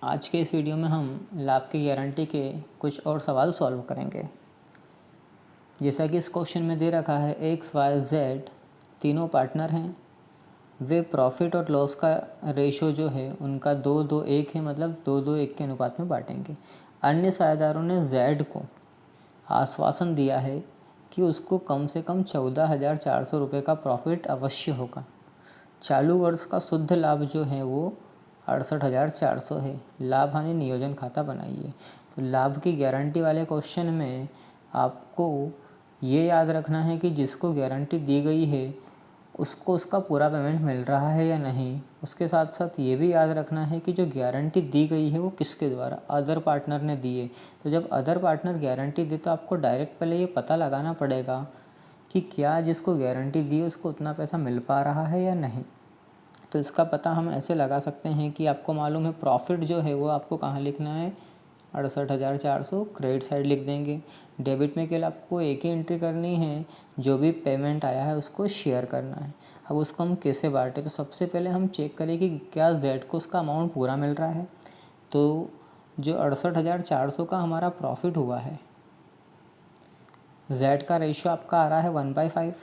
आज के इस वीडियो में हम लाभ की गारंटी के कुछ और सवाल सॉल्व करेंगे। जैसा कि इस क्वेश्चन में दे रखा है एक्स वाई जेड तीनों पार्टनर हैं। वे प्रॉफिट और लॉस का रेशो जो है उनका 2-2-1 है, मतलब 2-2-1 के अनुपात में बांटेंगे। अन्य साझेदारों ने जेड को आश्वासन दिया है कि उसको कम से कम 14,400 रुपये का प्रॉफिट अवश्य होगा। चालू वर्ष का शुद्ध लाभ जो है वो 68,400 है। लाभ हानि नियोजन खाता बनाइए। तो लाभ की गारंटी वाले क्वेश्चन में आपको ये याद रखना है कि जिसको गारंटी दी गई है उसको उसका पूरा पेमेंट मिल रहा है या नहीं। उसके साथ साथ ये भी याद रखना है कि जो गारंटी दी गई है वो किसके द्वारा, अदर पार्टनर ने दी है। तो जब अदर पार्टनर गारंटी दे तो आपको डायरेक्ट पहले ये पता लगाना पड़ेगा कि क्या जिसको गारंटी दी उसको उतना पैसा मिल पा रहा है या नहीं। तो इसका पता हम ऐसे लगा सकते हैं कि आपको मालूम है प्रॉफिट जो है वो आपको कहाँ लिखना है, 68,400 क्रेडिट साइड लिख देंगे। डेबिट में केवल आपको एक ही एंट्री करनी है, जो भी पेमेंट आया है उसको शेयर करना है। अब उसको हम कैसे बांटें, तो सबसे पहले हम चेक करें कि क्या जेड को उसका अमाउंट पूरा मिल रहा है। तो जो 68,400 का हमारा प्रॉफिट हुआ है, जेड का रेशियो आपका आ रहा है 1/5,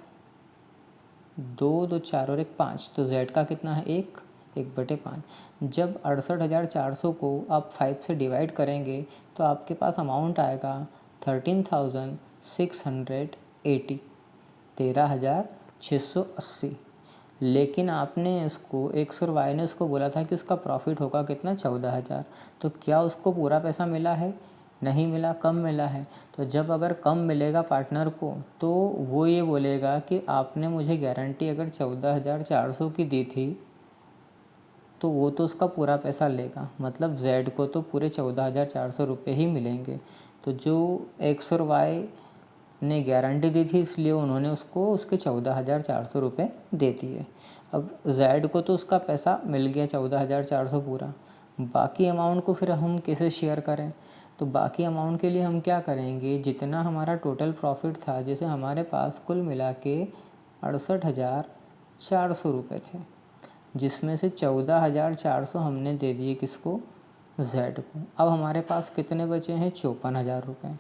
2, 2, 4 और 1, 5। तो जेड का कितना है 1/5। जब 68,400 को आप 5 से डिवाइड करेंगे तो आपके पास अमाउंट आएगा 13,680, 13,680। लेकिन आपने इसको एक्स और वाई ने उसको बोला था कि उसका प्रॉफिट होगा कितना, 14,000। तो क्या उसको पूरा पैसा मिला है? नहीं मिला, कम मिला है। तो जब अगर कम मिलेगा पार्टनर को तो वो ये बोलेगा कि आपने मुझे गारंटी अगर 14,400 की दी थी तो वो तो उसका पूरा पैसा लेगा, मतलब जेड को तो पूरे 14,400 रुपये ही मिलेंगे। तो जो एक्स और वाई ने गारंटी दी थी इसलिए उन्होंने उसको उसके 14,400 रुपये दे दिए। अब जेड को तो उसका पैसा मिल गया 14,400 पूरा। बाकी अमाउंट को फिर हम कैसे शेयर करें? तो बाकी अमाउंट के लिए हम क्या करेंगे, जितना हमारा टोटल प्रॉफिट था, जैसे हमारे पास कुल मिला के 68,400 रुपये थे, जिसमें से 14,400 हमने दे दिए किसको, जेड को। अब हमारे पास कितने बचे हैं, 54,000 रुपये।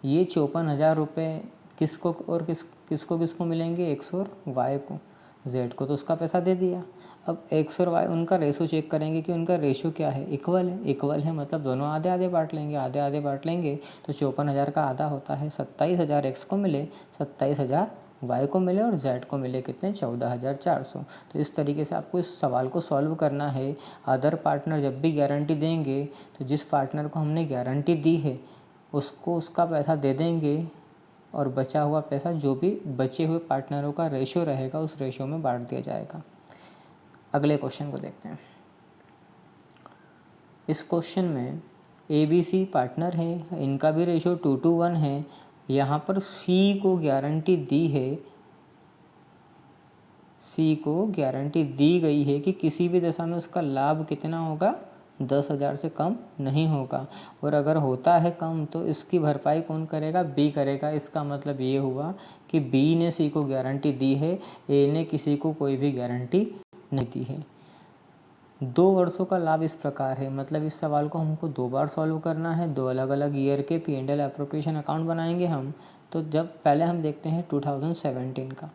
ये 54,000 रुपये किसको और किसको किसको मिलेंगे, एक्स और वाई को। जेड को तो उसका पैसा दे दिया। अब एक्स और वाई उनका रेशो चेक करेंगे कि उनका रेशो क्या है, इक्वल है। इक्वल है मतलब दोनों आधे आधे बांट लेंगे, आधे आधे बांट लेंगे। तो 54,000 का आधा होता है 27,000 एक्स को मिले, 27,000 वाई को मिले और जेड को मिले कितने, 14,400। तो इस तरीके से आपको इस सवाल को सॉल्व करना है। अदर पार्टनर जब भी गारंटी देंगे तो जिस पार्टनर को हमने गारंटी दी है उसको उसका पैसा दे देंगे और बचा हुआ पैसा जो भी बचे हुए पार्टनरों का रेशो रहेगा उस रेशो में बांट दिया जाएगा। अगले क्वेश्चन को देखते हैं। इस क्वेश्चन में ए बी सी पार्टनर है, इनका भी रेशो 2:1 है। यहाँ पर सी को गारंटी दी है, सी को गारंटी दी गई है कि किसी भी दशा में उसका लाभ कितना होगा, 10,000 से कम नहीं होगा। और अगर होता है कम तो इसकी भरपाई कौन करेगा, बी करेगा। इसका मतलब ये हुआ कि बी ने सी को गारंटी दी है, ए ने किसी को कोई भी गारंटी नहीं दी है। 2 वर्षों का लाभ इस प्रकार है, मतलब इस सवाल को हमको 2 बार सॉल्व करना है। 2 अलग अलग ईयर के P&L एप्रोप्रिएशन अकाउंट बनाएंगे हम। तो जब पहले हम देखते हैं 2017 का।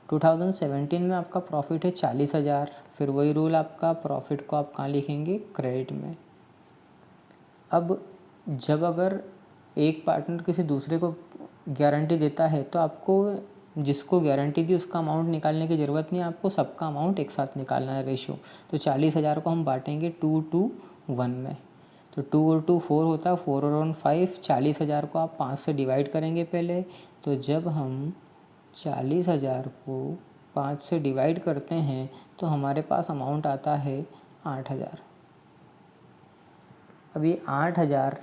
2017 में आपका प्रॉफिट है 40,000। फिर वही रूल, आपका प्रॉफिट को आप कहाँ लिखेंगे, क्रेडिट में। अब जब अगर एक पार्टनर किसी दूसरे को गारंटी देता है तो आपको जिसको गारंटी दी उसका अमाउंट निकालने की ज़रूरत नहीं है, आपको सबका अमाउंट एक साथ निकालना है, रेशो। तो 40,000 को हम बांटेंगे 2:1 में। तो 2 और 2 4 होता है, 4 और 1 5। 40,000 को आप 5 से डिवाइड करेंगे पहले। तो जब हम 40,000 को 5 से डिवाइड करते हैं तो हमारे पास अमाउंट आता है 8,000। अब ये 8,000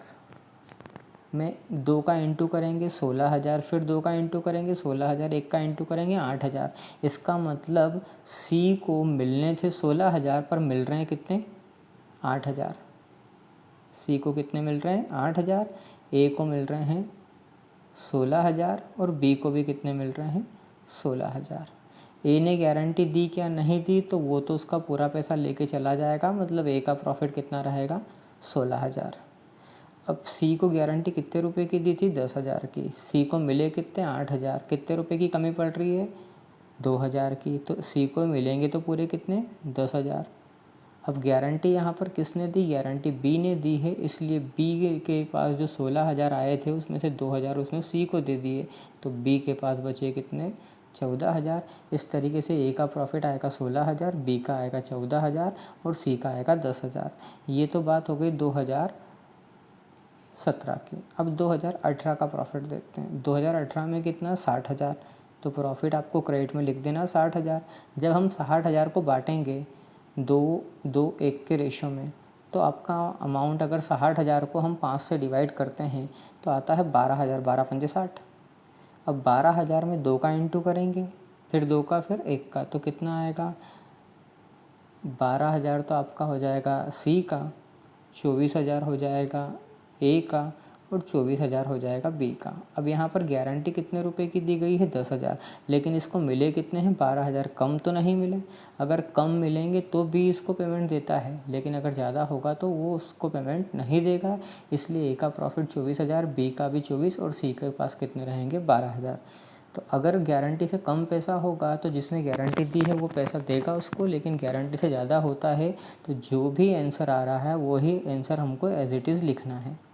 में 2 का इंटू करेंगे 16,000, फिर 2 का इंटू करेंगे 16,000, 1 का इंटू करेंगे 8,000। इसका मतलब सी को मिलने थे 16,000 पर मिल रहे हैं कितने, 8,000। सी को कितने मिल रहे हैं, 8,000। ए को मिल रहे हैं 16,000 और बी को भी कितने मिल रहे हैं, 16,000। ए ने गारंटी दी क्या, नहीं दी, तो वो तो उसका पूरा पैसा लेके चला जाएगा, मतलब ए का प्रॉफिट कितना रहेगा, 16,000। अब सी को गारंटी कितने रुपए की दी थी? 10,000 की। सी को मिले कितने? 8,000। कितने रुपए की कमी पड़ रही है? 2,000 की। तो सी को मिलेंगे तो पूरे कितने? 10,000। अब गारंटी यहाँ पर किसने दी? गारंटी बी ने दी है, इसलिए बी के पास जो 16,000 आए थे उसमें से 2,000 उसने सी को दे दिए, तो बी के पास बचे कितने? 14,000। इस तरीके से ए का प्रॉफिट आएगा 16,000, बी का आएगा 14,000 और सी का आएगा 10,000। ये तो बात हो गई 2017 की। अब 2018 का प्रॉफिट देखते हैं। 2018 में कितना? 60,000। तो प्रॉफिट आपको क्रेडिट में लिख देना 60,000। जब हम 60,000 को बांटेंगे 2:1 के रेशो में, तो आपका अमाउंट अगर 60,000 को हम 5 से डिवाइड करते हैं तो आता है 12,000। 12 पंजे 60। अब 12,000 में 2 का इंटू करेंगे, फिर 2 का, फिर 1 का, तो कितना आएगा? 12,000 तो आपका हो जाएगा सी का, 24,000 हो जाएगा ए का और 24,000 हो जाएगा बी का। अब यहाँ पर गारंटी कितने रुपए की दी गई है? 10,000। लेकिन इसको मिले कितने हैं? 12,000। कम तो नहीं मिले। अगर कम मिलेंगे तो बी इसको पेमेंट देता है, लेकिन अगर ज़्यादा होगा तो वो उसको पेमेंट नहीं देगा। इसलिए ए का प्रॉफिट 24,000, बी का भी 24 और सी के पास कितने रहेंगे? 12,000। तो अगर गारंटी से कम पैसा होगा तो जिसने गारंटी दी है वो पैसा देगा उसको, लेकिन गारंटी से ज़्यादा होता है तो जो भी आंसर आ रहा है वही आंसर हमको एज इट इज़ लिखना है।